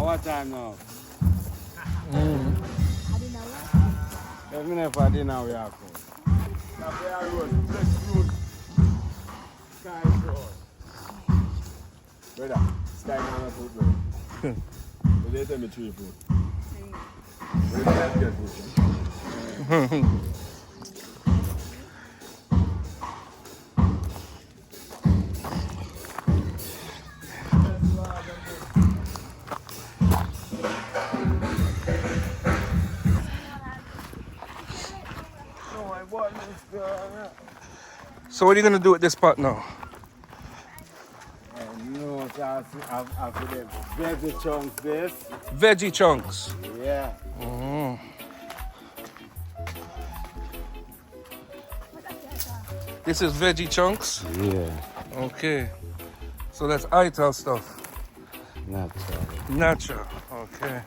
What time now? Even if I didn't know we are cool. We are road, Breadfruit, Sky Road. Brother, Sky man a food, brother. But they tell me 3 food. Where did I get food? So what are you going to do with this pot now? No, after the veggie chunks this. Veggie chunks. Yeah. This is veggie chunks? Yeah. Okay. So that's ital stuff. Natural. Natural. Okay.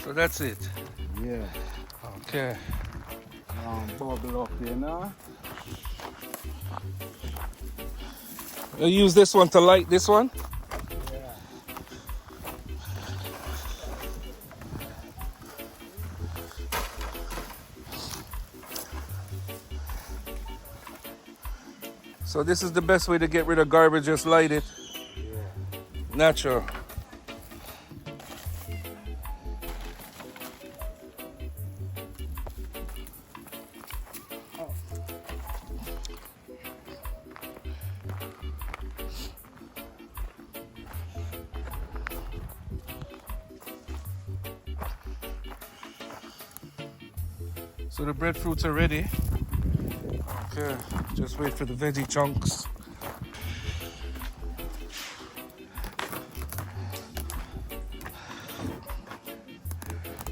So that's it. Yeah. Okay. Bubble up here now. You use this one to light this one? Yeah. So this is the best way to get rid of garbage, just light it. Yeah. Natural. So the breadfruits are ready. Okay, just wait for the veggie chunks.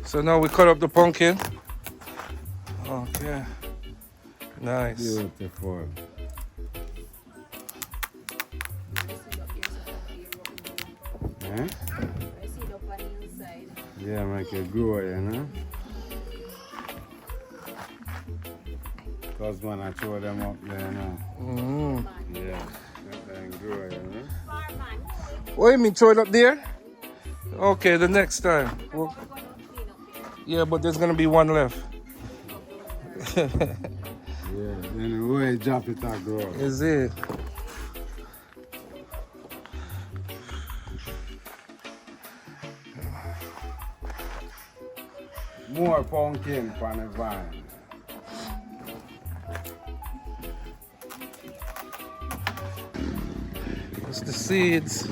So now we cut up the pumpkin. Okay, nice. Beautiful. Eh? Yeah, make it grow, you know? Because man, I throw them up there now. Yeah, let them grow, you know? What do you mean, throw it up there? Okay, the next time. Well, yeah, but there's gonna be one left. Yeah, then the way drop it and grow. Is it? More pumpkin from the vine. It's the seeds.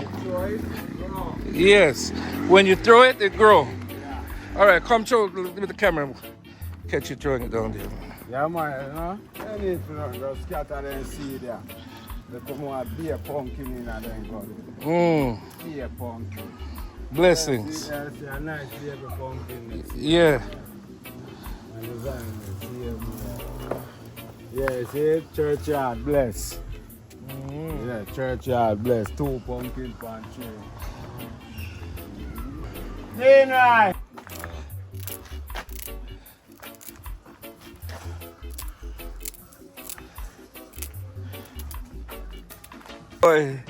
Yes. When you throw it, it grow. All right, come show with the camera. Catch you throwing it down there. Yeah, man, you know? They need to go scatter them seed there. They come out beer pumpkin in and then go. Beer pumpkin. Blessings. Yeah, see a nice baby pumpkin. Yeah. And the vine, yeah, see, churchyard bless. Yeah, churchyard bless. 2 pumpkin pan tree. Right. Boy.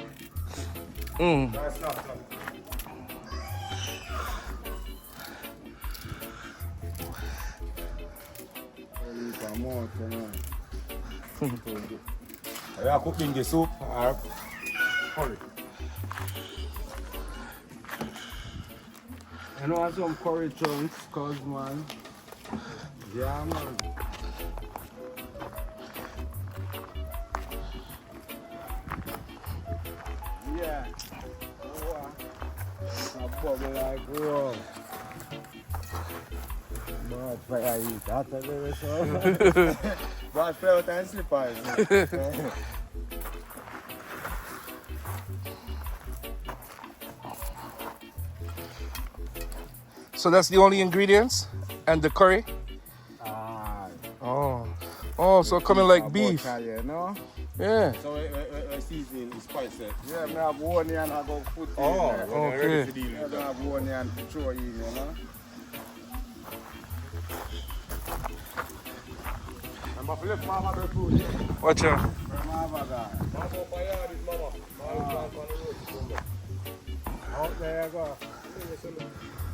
Are you cooking the soup or curry? You know some curry chunks, cause man. Yeah, man. Yeah. Oh, a bubble like rum. Bad fire eat that baby so. Bad fire out and slippers. So that's the only ingredients? And the curry? Oh, so coming like beef. You know? Yeah. So we season is spicy. Yeah, I have onion and I go put in there. Okay. I have onion to throw in, you know? I I'm a flip mama breadfruit. Watch out. Mama guy. Mama up my yard is mama. Mama plant on the road to come Out there you go.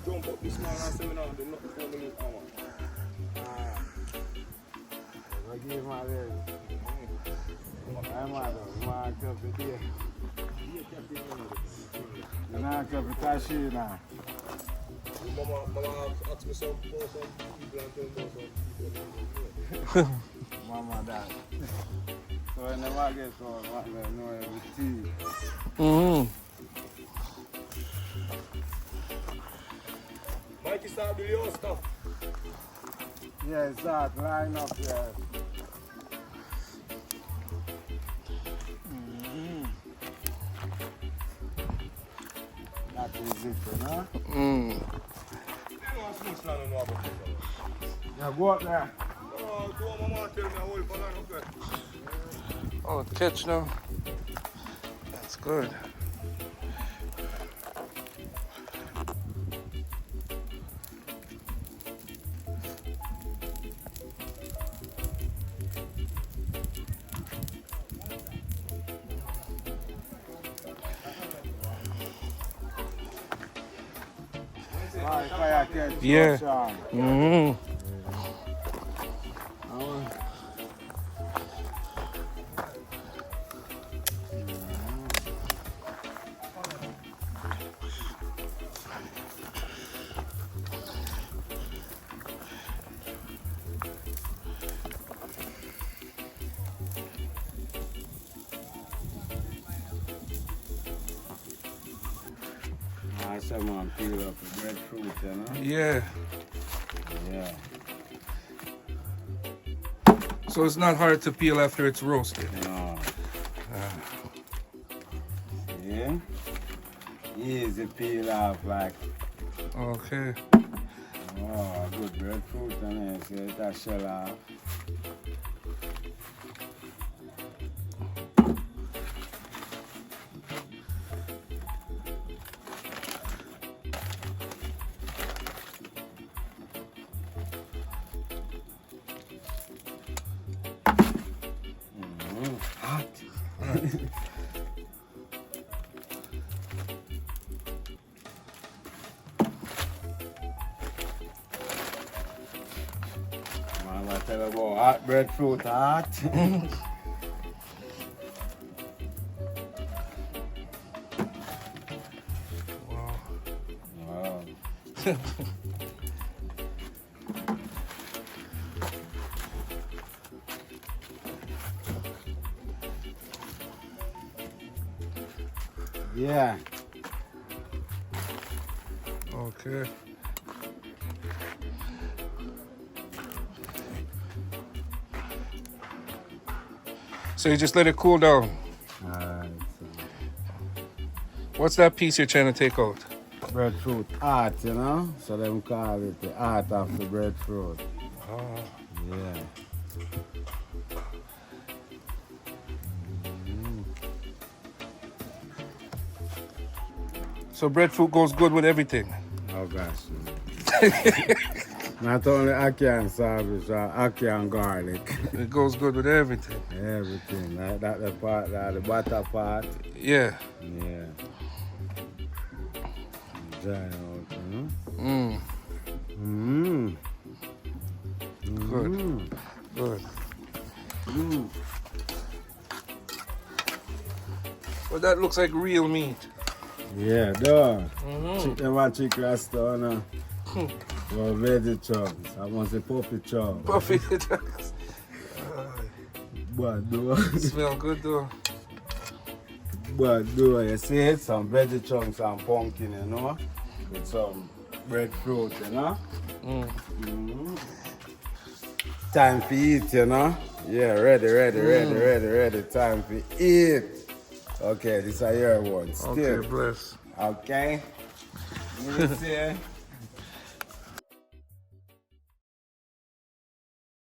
Jump up this man and say me now, do not before me lose mama. I give my leg. I'm out of my cup of tea. And I cup of tashi now. Mama ask me some people and tell me some. Mama dad. So I never get so I know every tea. Mm-hmm. Mikey start doing your stuff. Yeah, it's that line up here. That is it, you know? Mm. You know what smooth plan on about this? Yeah, go up there. Oh, two of mama tell me a whole pan up there. Oh, catch now. That's good. Fire catch. Yeah. Sean. Mm-hmm. Someone peel up the breadfruit, you know? Yeah. Yeah. So it's not hard to peel after it's roasted. No. Yeah. Easy peel off like, Okay. oh, good breadfruit, and then see that shell off. Hot. Man, I tell you about hot breadfruit, hot. Wow. Yeah. Okay. So you just let it cool down. Alright. What's that piece you're trying to take out? Breadfruit art, you know? So them call it the art of the breadfruit. Oh. Yeah. So breadfruit goes good with everything. Oh gosh. Not only ackee and savage, ackee and garlic. It goes good with everything. Everything. Like that the part, like the butter part. Yeah. Yeah. Dry out, you know? Mm. Mmm. Good. Good. Mm. Well, that looks like real meat. Yeah, dog. Mm-hmm. Chicken and chicken rasta, no? Well, veggie chunks. I want to puppy chunks. Puffy. But do Smell good though. But do you see it? Some veggie chunks and pumpkin, you know? With some breadfruit, you know? Mm. Mm. Time to eat, you know? Yeah, ready. Time to eat. Okay, this is your one. Still. Okay, bless. Okay. You see?